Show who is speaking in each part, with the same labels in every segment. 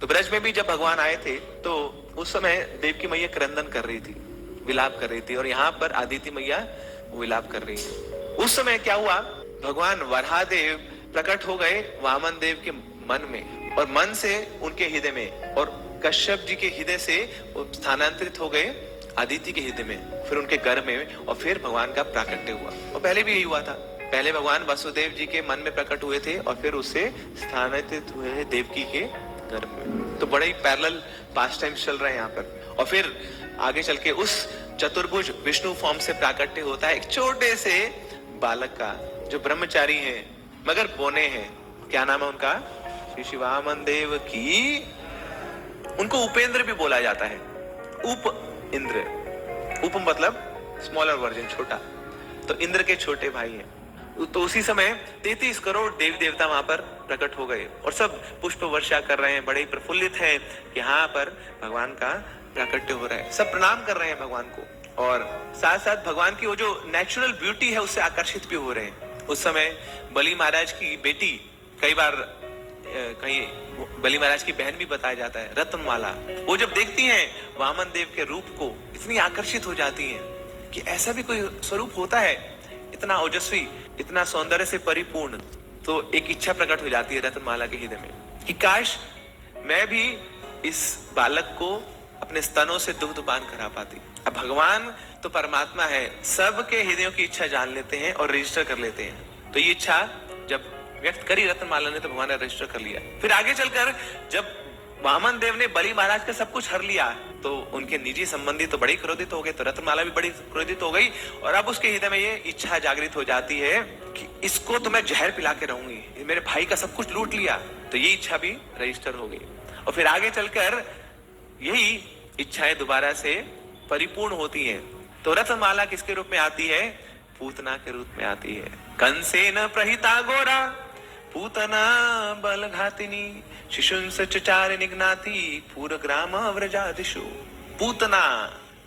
Speaker 1: तो ब्रज में भी जब भगवान आए थे तो उस समय देवकी मैया क्रंदन कर रही थी, विलाप कर रही थी, और यहाँ पर आदिति मैया विलाप कर रही है। उस समय क्या हुआ, भगवान वराहदेव प्रकट हो गए वामन देव के मन में, और मन से उनके हृदय में, और कश्यप जी के हृदय से वो स्थानांतरित हो गए आदिति के हृदय में, फिर उनके गर्भ में, और फिर भगवान का प्राकट्य हुआ। और पहले भी यही हुआ था, पहले भगवान वसुदेव जी के मन में प्रकट हुए थे और फिर उससे स्थानांतरित हुए देवकी के गर्भ में। तो बड़े ही पैरेलल पास्ट टाइम चल रहे हैं यहाँ पर। और फिर आगे चल के उस चतुर्भुज विष्णु फॉर्म से प्राकट्य होता है एक छोटे से बालक का, जो ब्रह्मचारी हैं मगर बोने हैं। क्या नाम है उनका? श्री श्री वामन देव की। उनको उपेंद्र भी बोला जाता है, उप इंद्र। उप मतलब स्मॉलर वर्जन, छोटा, तो इंद्र के छोटे भाई हैं। तो उसी समय 33 करोड़ देवी देवता वहां पर प्रकट हो गए और सब पुष्प वर्षा कर रहे हैं, बड़े ही प्रफुल्लित हैं कि यहाँ पर भगवान का प्राकट्य हो रहा है। सब प्रणाम कर रहे हैं भगवान को, और साथ साथ भगवान की वो जो नेचुरल ब्यूटी है उससे आकर्षित भी हो रहे हैं। उस समय बलि महाराज की बेटी, कई बार कहीं बलि महाराज की बहन भी बताया जाता है, रत्नमाला, वो जब देखती हैं वामन देव के रूप को इतनी आकर्षित हो जाती हैं कि ऐसा भी कोई स्वरूप होता है, इतना ओजस्वी, इतना सौंदर्य से परिपूर्ण। तो एक इच्छा प्रकट हो जाती है रत्नमाला के हृदय में कि काश मैं भी इस बालक को अपने स्तनों से दुग्ध पान करा पाती। अब भगवान तो परमात्मा है, सबके हृदयों की इच्छा जान लेते हैं और रजिस्टर कर लेते हैं। तो ये इच्छा जब व्यक्त करी रत्नमाला ने तो भगवान ने रजिस्टर कर लिया। फिर आगे चलकर जब वामन देव ने बलि महाराज का सब कुछ हर लिया तो उनके निजी संबंधी तो बड़ी क्रोधित हो गए, तो रत्नमाला भी बड़ी क्रोधित हो गई, और अब उसके हृदय में ये इच्छा जागृत हो जाती है कि इसको तो मैं जहर पिला के रहूंगी, मेरे भाई का सब कुछ लूट लिया। तो ये इच्छा भी रजिस्टर हो गई। और फिर आगे चलकर यही इच्छाएं दोबारा से परिपूर्ण होती हैं। तो रत्नमाला किसके रूप में आती है? पूतना के रूप में आती है। कंसेन प्रहिता गोरा पूतना बलघातिनी शिशुंस चचार निघ्नाति पूर ग्राम व्रजादिषु। पूतना,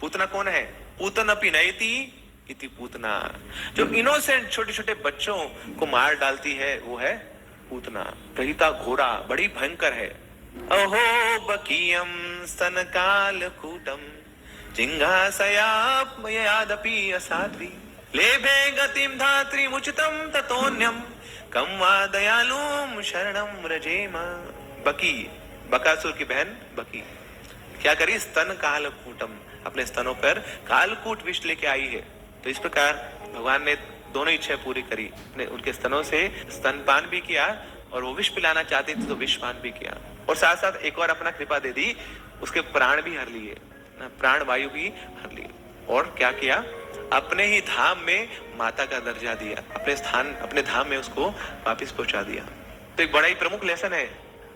Speaker 1: पूतना कौन है? पूतन अपि नयति इति पूतना। जो इनोसेंट छोटे छोटे बच्चों को मार डालती है वो है पूतना। प्रहिता घोड़ा, बड़ी भयंकर है। अहो बकीयम स्तन काल कूटम जिंघासयादपि असाध्वी लेभे गतिम धात्री मुचितम ततोन्यम कम वा दयालुम शरणम व्रजेम। बकी, बकासुर की बहन बकी क्या करी? स्तन कालकूटम, अपने स्तनों पर कालकूट विष लेके आई है। तो इस प्रकार भगवान ने दोनों इच्छाएं पूरी करी, उनके स्तनों से स्तनपान भी किया और वो विष पिलाना चाहती थी तो विषपान भी किया, और साथ साथ एक और अपना कृपा दे दी, उसके प्राण भी हर लिए, प्राण वायु भी हर लिए। और क्या किया? अपने ही धाम में माता का दर्जा दिया, अपने स्थान, अपने धाम में उसको वापस पहुंचा दिया। तो एक बड़ा ही प्रमुख लेसन है,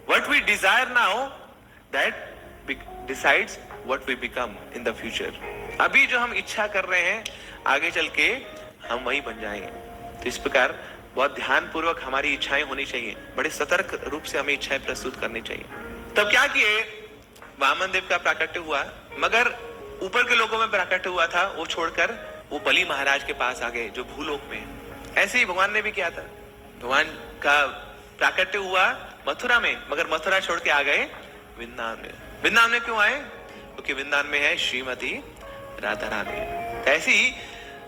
Speaker 1: what we desire now that decides what we become in the future. अभी जो हम इच्छा कर रहे हैं आगे चल के हम वही बन जाएंगे। तो इस प्रकार बहुत ध्यान पूर्वक हमारी इच्छाएं होनी चाहिए, बड़े सतर्क रूप से हमें इच्छाएं प्रस्तुत करनी चाहिए। तब क्या किए? वामन देव का प्राकट्य हुआ, मगर ऊपर के लोगों में प्राकट्य हुआ था वो छोड़कर वो बलि महाराज के पास आ गए जो भूलोक में। ऐसे ही भगवान ने भी किया था। भगवान का प्राकट्य हुआ मथुरा में, मगर मथुरा छोड़ के आ गए वृंदावन में। वृंदावन में क्यों आए? क्योंकि वृंदावन में है श्रीमती राधा रानी। ऐसे ही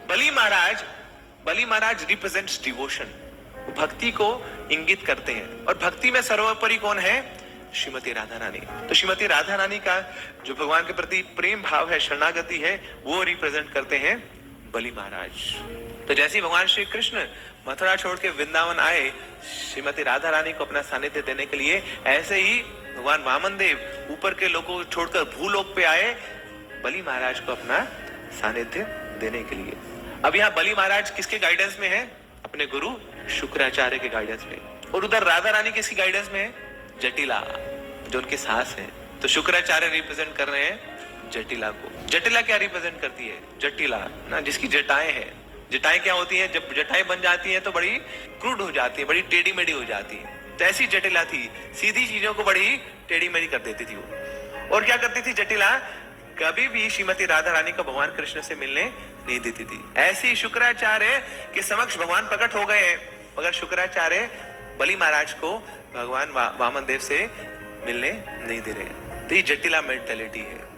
Speaker 1: बलि महाराज रिप्रेजेंट्स डिवोशन, भक्ति को इंगित करते हैं, और भक्ति में सर्वोपरि कौन है? श्रीमती राधा रानी। तो श्रीमती राधा रानी का जो भगवान के प्रति प्रेम भाव है, शरणागति है, वो रिप्रेजेंट करते हैं बलि महाराज। तो जैसे ही भगवान श्री कृष्ण मथुरा छोड़ के वृंदावन आए श्रीमती राधा रानी को अपना सानिध्य देने के लिए, ऐसे ही भगवान वामन देव ऊपर के लोगों को छोड़कर भूलोक पे आए बलि महाराज को अपना सानिध्य देने के लिए। अब यहाँ बलि महाराज किसके गाइडेंस में है? अपने गुरु शुक्राचार्य के गाइडेंस में। और उधर राधा रानी किसकी गाइडेंस में है? जटिला, जो उनकी सास है। तो शुक्राचार्य रिप्रेजेंट कर रहे हैं जटिला को। जटिला क्या रिप्रेजेंट करती है? जटिला ना, जिसकी जटाएं हैं। जटाएं क्या होती हैं? जब जटाएं बन जाती हैं तो बड़ी क्रूड हो जाती है, बड़ी टेढ़ी मेढ़ी हो जाती है। तो ऐसी जटिला थी, सीधी चीजों को बड़ी टेढ़ी मेढ़ी कर देती थी वो। और क्या करती थी जटिला? कभी भी श्रीमती राधा रानी को भगवान कृष्ण से मिलने नहीं देती थी। ऐसी शुक्राचार्य के समक्ष भगवान प्रकट हो गए, मगर शुक्राचार्य बलि महाराज को भगवान वामन देव से मिलने नहीं दे रहे। तो ये जटिला मेंटेलिटी है।